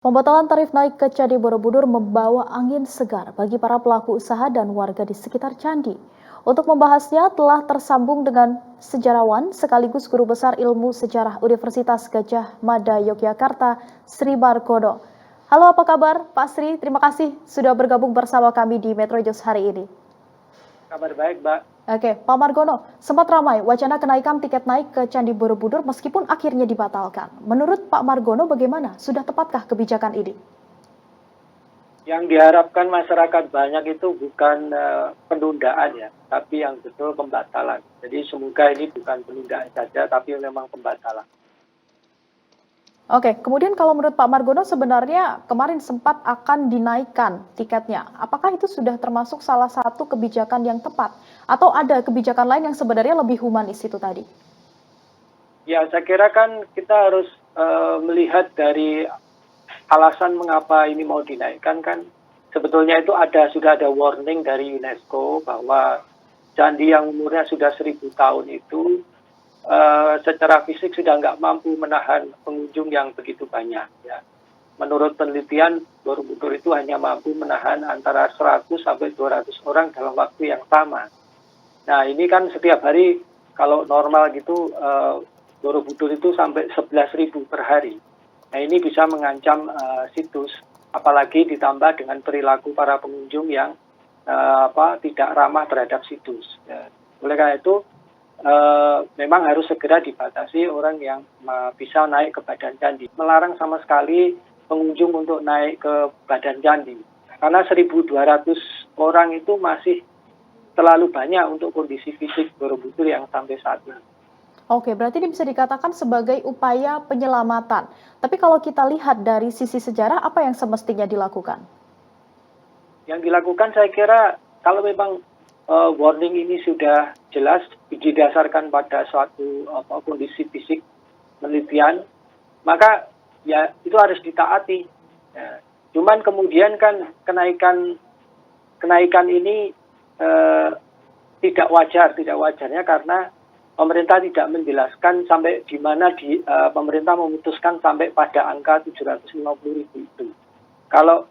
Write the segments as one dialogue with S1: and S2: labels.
S1: Pembatalan tarif naik ke Candi Borobudur membawa angin segar bagi para pelaku usaha dan warga di sekitar candi. Untuk membahasnya telah tersambung dengan sejarawan sekaligus guru besar ilmu sejarah Universitas Gadjah Mada Yogyakarta, Sri Margono. Halo, apa kabar Pak Sri? Terima kasih sudah bergabung bersama kami di Metro News hari ini.
S2: Kabar baik, Mbak.
S1: Oke, Pak Margono, sempat ramai wacana kenaikan tiket naik ke Candi Borobudur meskipun akhirnya dibatalkan. Menurut Pak Margono bagaimana? Sudah tepatkah kebijakan ini?
S2: Yang diharapkan masyarakat banyak itu bukan penundaan ya, tapi yang betul pembatalan. Jadi semoga ini bukan penundaan saja, tapi memang pembatalan.
S1: Oke, kemudian kalau menurut Pak Margono sebenarnya kemarin sempat akan dinaikkan tiketnya. Apakah itu sudah termasuk salah satu kebijakan yang tepat? Atau ada kebijakan lain yang sebenarnya lebih humanis itu tadi?
S2: Ya, saya kira kan kita harus melihat dari alasan mengapa ini mau dinaikkan kan. Sebetulnya itu sudah ada warning dari UNESCO bahwa candi yang umurnya sudah 1000 tahun itu secara fisik sudah nggak mampu menahan pengunjung yang begitu banyak. Ya. Menurut penelitian, Borobudur itu hanya mampu menahan antara 100 sampai 200 orang dalam waktu yang sama. Nah, ini kan setiap hari kalau normal gitu Borobudur itu sampai 11.000 per hari. Nah, ini bisa mengancam situs, apalagi ditambah dengan perilaku para pengunjung yang tidak ramah terhadap situs. Ya. Oleh karena itu, memang harus segera dibatasi orang yang bisa naik ke badan candi. Melarang sama sekali pengunjung untuk naik ke badan candi. Karena 1.200 orang itu masih terlalu banyak untuk kondisi fisik Borobudur yang sampai saat ini.
S1: Oke, berarti ini bisa dikatakan sebagai upaya penyelamatan. Tapi kalau kita lihat dari sisi sejarah, apa yang semestinya dilakukan?
S2: Yang dilakukan saya kira kalau memang warning ini sudah jelas didasarkan pada suatu kondisi fisik penelitian, maka ya itu harus ditaati. Ya. Cuman kemudian kan kenaikan ini tidak wajarnya karena pemerintah tidak menjelaskan sampai di mana pemerintah memutuskan sampai pada angka 750.000 itu. Kalau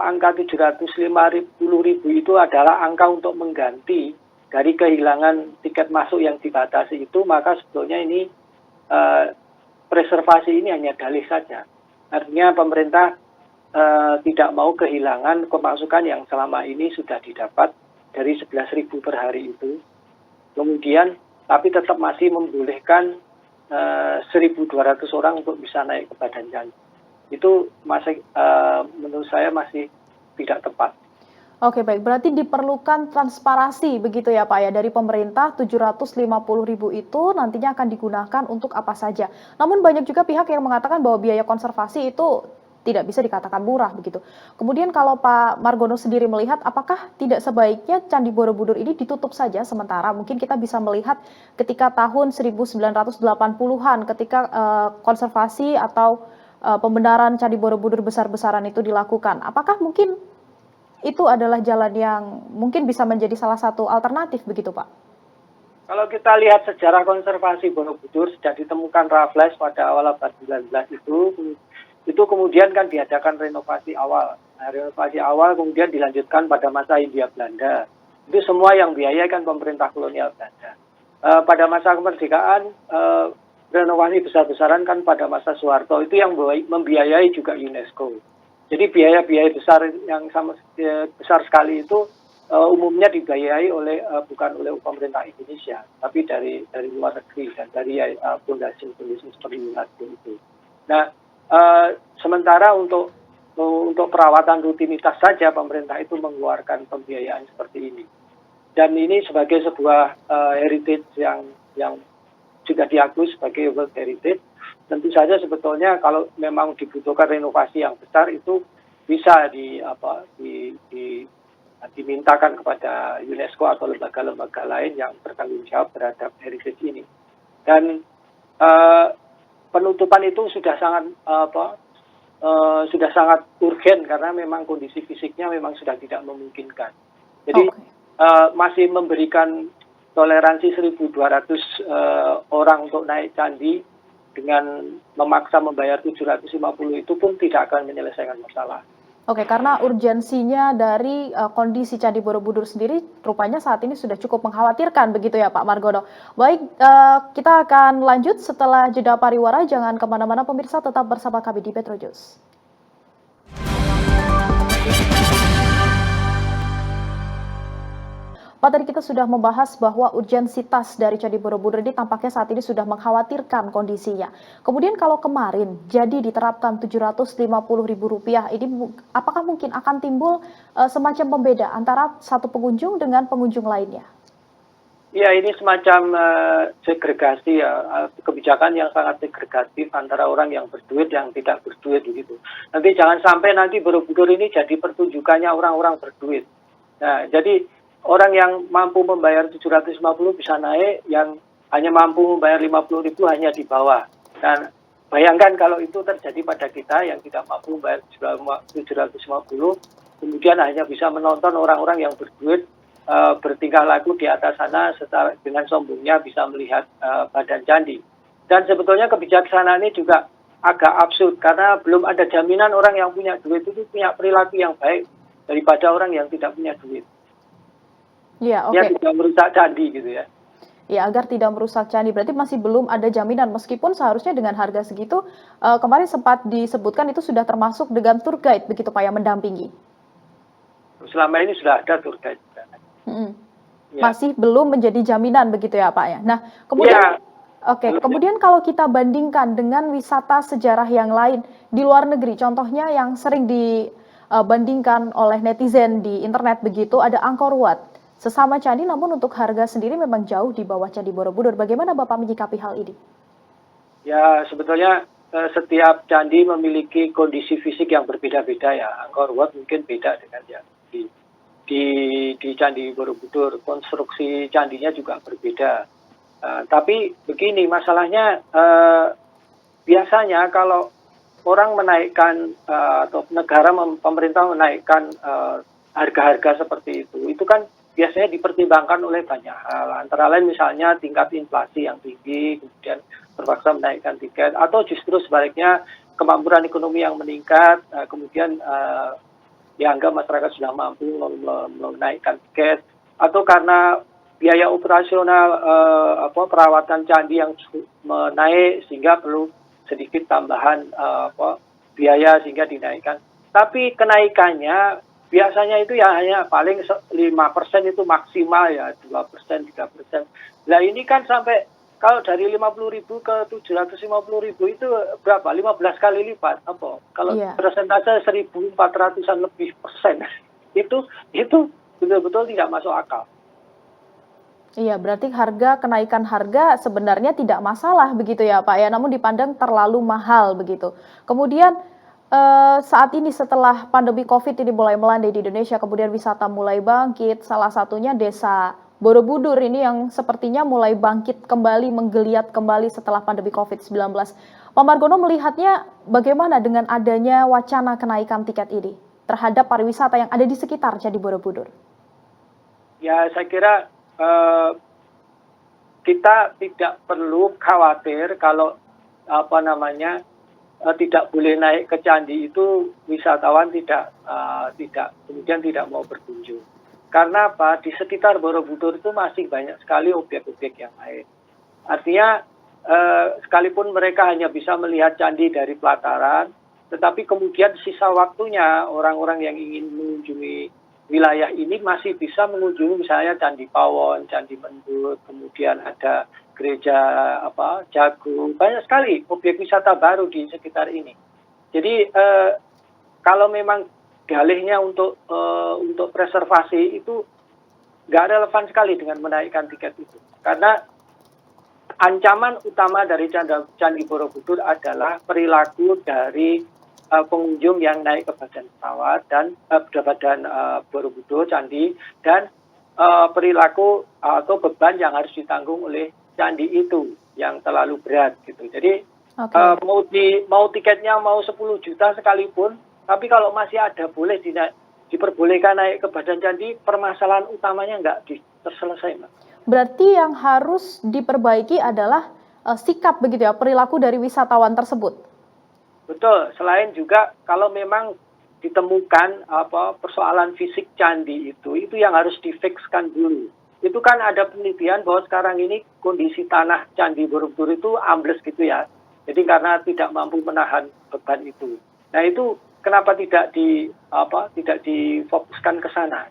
S2: angka 750.000 itu adalah angka untuk mengganti dari kehilangan tiket masuk yang dibatasi itu, maka sebetulnya ini preservasi ini hanya dalih saja. Artinya pemerintah tidak mau kehilangan pemasukan yang selama ini sudah didapat dari 11.000 per hari itu. Kemudian tapi tetap masih membolehkan 1.200 orang untuk bisa naik ke badan candi. Itu masih menurut saya masih tidak tepat.
S1: Oke, baik. Berarti diperlukan transparansi begitu ya Pak ya dari pemerintah 750.000 itu nantinya akan digunakan untuk apa saja. Namun banyak juga pihak yang mengatakan bahwa biaya konservasi itu tidak bisa dikatakan murah begitu. Kemudian kalau Pak Margono sendiri melihat apakah tidak sebaiknya Candi Borobudur ini ditutup saja sementara mungkin kita bisa melihat ketika tahun 1980-an ketika konservasi atau pembenaran Candi Borobudur besar-besaran itu dilakukan. Apakah mungkin itu adalah jalan yang mungkin bisa menjadi salah satu alternatif begitu Pak?
S2: Kalau kita lihat sejarah konservasi Borobudur sejak ditemukan Raffles pada awal abad 19 itu kemudian kan diadakan renovasi awal. Nah, renovasi awal kemudian dilanjutkan pada masa Hindia Belanda. Itu semua yang biaya kan pemerintah kolonial Belanda. Pada masa kemerdekaan renovasi besar-besaran kan pada masa Soeharto itu yang membiayai juga UNESCO. Jadi biaya-biaya besar yang besar sekali itu umumnya dibiayai bukan oleh pemerintah Indonesia, tapi dari luar negeri dan dari fondasi-fondasi seperti UNESCO itu. Nah, sementara untuk perawatan rutinitas saja pemerintah itu mengeluarkan pembiayaan seperti ini. Dan ini sebagai sebuah heritage yang sudah diakui sebagai World Heritage, tentu saja sebetulnya kalau memang dibutuhkan renovasi yang besar itu bisa dimintakan kepada UNESCO atau lembaga-lembaga lain yang bertanggung jawab terhadap heritage ini. Dan penutupan itu sudah sangat urgen karena memang kondisi fisiknya memang sudah tidak memungkinkan. Jadi masih memberikan toleransi 1.200 orang untuk naik candi dengan memaksa membayar 750 itu pun tidak akan menyelesaikan masalah.
S1: Oke, karena urgensinya dari kondisi Candi Borobudur sendiri rupanya saat ini sudah cukup mengkhawatirkan begitu ya Pak Margono. Baik, kita akan lanjut setelah jeda pariwara. Jangan kemana-mana pemirsa, tetap bersama kami di Petrojus. Pak, tadi kita sudah membahas bahwa urgensitas dari Candi Borobudur ini tampaknya saat ini sudah mengkhawatirkan kondisinya. Kemudian kalau kemarin jadi diterapkan Rp750.000, ini apakah mungkin akan timbul semacam pembeda antara satu pengunjung dengan pengunjung lainnya?
S2: Ya, ini semacam segregasi ya, kebijakan yang sangat segregatif antara orang yang berduit yang tidak berduit begitu. Nanti jangan sampai nanti Borobudur ini jadi pertunjukannya orang-orang berduit. Nah, jadi orang yang mampu membayar 750 bisa naik, yang hanya mampu membayar 50.000 hanya di bawah. Dan bayangkan kalau itu terjadi pada kita yang tidak mampu membayar 750, kemudian hanya bisa menonton orang-orang yang berduit bertingkah laku di atas sana dengan sombongnya bisa melihat badan candi. Dan sebetulnya kebijaksanaan ini juga agak absurd karena belum ada jaminan orang yang punya duit itu punya perilaku yang baik daripada orang yang tidak punya duit.
S1: Ya, oke.
S2: Yang tidak merusak candi gitu ya.
S1: Ya, agar tidak merusak candi. Berarti masih belum ada jaminan, meskipun seharusnya dengan harga segitu, kemarin sempat disebutkan itu sudah termasuk dengan tour guide, begitu Pak, yang mendampingi.
S2: Selama ini sudah ada tour guide.
S1: Ya. Masih belum menjadi jaminan begitu ya Pak ya. Nah, kemudian, kemudian kalau kita bandingkan dengan wisata sejarah yang lain di luar negeri, contohnya yang sering dibandingkan oleh netizen di internet begitu, ada Angkor Wat. Sesama candi, namun untuk harga sendiri memang jauh di bawah Candi Borobudur. Bagaimana Bapak menyikapi hal ini?
S2: Ya, sebetulnya setiap candi memiliki kondisi fisik yang berbeda-beda ya. Angkor Wat mungkin beda dengan yang di Candi Borobudur. Konstruksi candinya juga berbeda. Tapi begini, masalahnya biasanya kalau orang menaikkan atau pemerintah menaikkan harga-harga seperti itu kan biasanya dipertimbangkan oleh banyak hal, antara lain misalnya tingkat inflasi yang tinggi, kemudian terpaksa menaikkan tiket, atau justru sebaliknya kemampuan ekonomi yang meningkat, kemudian dianggap masyarakat sudah mampu menaikkan tiket, atau karena biaya operasional perawatan candi yang menaik sehingga perlu sedikit tambahan biaya sehingga dinaikkan. Tapi kenaikannya biasanya itu ya hanya paling 5% itu maksimal ya, 2%, 3%. Nah ini kan sampai kalau dari 50.000 ke 750.000 itu berapa? 15 kali lipat. Apa? Kalau persentase 1.400-an lebih persen, itu betul-betul tidak masuk akal.
S1: Iya, berarti kenaikan harga sebenarnya tidak masalah begitu ya Pak ya, namun dipandang terlalu mahal begitu. Kemudian saat ini setelah pandemi COVID ini mulai melandai di Indonesia, kemudian wisata mulai bangkit, salah satunya Desa Borobudur ini yang sepertinya mulai bangkit kembali, menggeliat kembali setelah pandemi COVID-19. Pak Margono melihatnya bagaimana dengan adanya wacana kenaikan tiket ini terhadap pariwisata yang ada di sekitar Candi Borobudur?
S2: Ya, saya kira kita tidak perlu khawatir kalau tidak boleh naik ke candi itu wisatawan kemudian tidak mau berkunjung. Karena apa? Di sekitar Borobudur itu masih banyak sekali objek-objek yang lain. Artinya sekalipun mereka hanya bisa melihat candi dari pelataran, tetapi kemudian sisa waktunya orang-orang yang ingin mengunjungi wilayah ini masih bisa mengunjungi misalnya Candi Pawon, Candi Mendut, kemudian ada gereja Jagung, banyak sekali objek wisata baru di sekitar ini. Jadi kalau memang dalihnya untuk preservasi itu nggak relevan sekali dengan menaikkan tiket itu, karena ancaman utama dari Candi Borobudur adalah perilaku dari pengunjung yang naik ke badan pesawat dan badan Borobudur Candi, dan perilaku atau beban yang harus ditanggung oleh candi itu yang terlalu berat gitu. Jadi mau tiketnya mau 10 juta sekalipun, tapi kalau masih ada diperbolehkan naik ke badan candi, permasalahan utamanya nggak terselesai, Mbak.
S1: Berarti yang harus diperbaiki adalah sikap begitu ya, perilaku dari wisatawan tersebut?
S2: Betul, selain juga kalau memang ditemukan persoalan fisik candi itu yang harus difikskan dulu. Itu kan ada penelitian bahwa sekarang ini kondisi tanah Candi Borobudur itu ambles gitu ya. Jadi karena tidak mampu menahan beban itu. Nah, itu kenapa tidak difokuskan ke sana?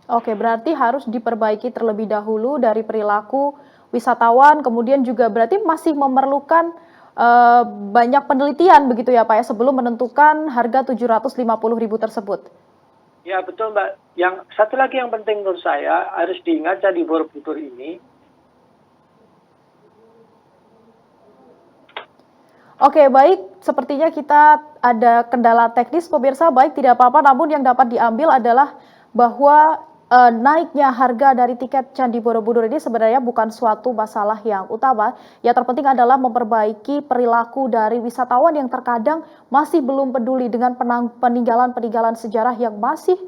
S1: Oke, berarti harus diperbaiki terlebih dahulu dari perilaku wisatawan, kemudian juga berarti masih memerlukan banyak penelitian begitu ya Pak ya, sebelum menentukan harga 750.000 tersebut.
S2: Ya betul Mbak. Yang satu lagi yang penting menurut saya harus diingat Candi Borobudur ini.
S1: Oke, baik. Sepertinya kita ada kendala teknis, pemirsa. Baik, tidak apa-apa. Namun yang dapat diambil adalah bahwa naiknya harga dari tiket Candi Borobudur ini sebenarnya bukan suatu masalah yang utama. Yang terpenting adalah memperbaiki perilaku dari wisatawan yang terkadang masih belum peduli dengan peninggalan-peninggalan sejarah yang masih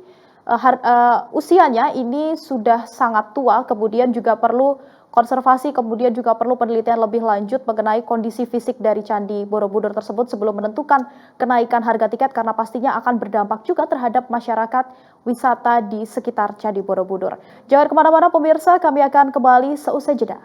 S1: usianya ini sudah sangat tua, kemudian juga perlu konservasi, kemudian juga perlu penelitian lebih lanjut mengenai kondisi fisik dari Candi Borobudur tersebut sebelum menentukan kenaikan harga tiket karena pastinya akan berdampak juga terhadap masyarakat wisata di sekitar Candi Borobudur. Jangan kemana-mana pemirsa, kami akan kembali seusai jeda.